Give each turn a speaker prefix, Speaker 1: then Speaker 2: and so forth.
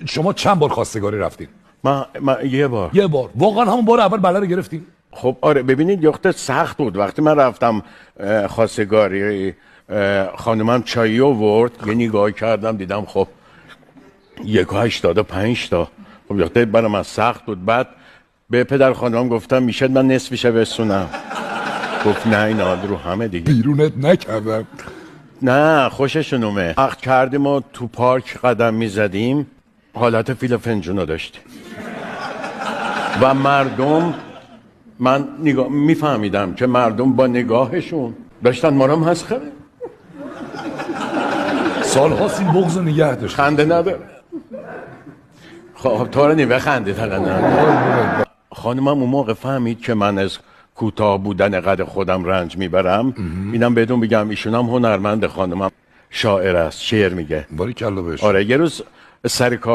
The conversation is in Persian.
Speaker 1: شما چند بار خواستگاری رفتین؟
Speaker 2: من یه بار.
Speaker 1: یه بار. واقعا همون بار اول بله رو گرفتین؟
Speaker 2: خب آره ببینید یخته سخت بود. وقتی من رفتم خواستگاری خانومم چایی آورد، یه نگاه کردم دیدم خب 1.85 تا. خب یخته برای من سخت بود. بعد به پدر خانومم گفتم میشه من نصفش بسونم. گفت نه اینا رو همه دیگه.
Speaker 1: بیرونت نکردم.
Speaker 2: نه خوششون اومد. عقد کردیم و تو پارک قدم میزدیم، حالت فیل فنجونو داشتیم و مردم، من نگاه میفهمیدم که مردم با نگاهشون داشتن ما رو مسخره.
Speaker 1: سال هاست این بغض نگه داشت.
Speaker 2: خنده نداره. خب تو رو نیوه خنده تقنه. خانمم اون موقع فهمید که من از کوتاه بودن قد خودم رنج میبرم. اینم بدون بگم ایشون هم هنرمند، خانمم شاعر است، شعر میگه.
Speaker 1: باریکلا بهش.
Speaker 2: آره یه روز سر کار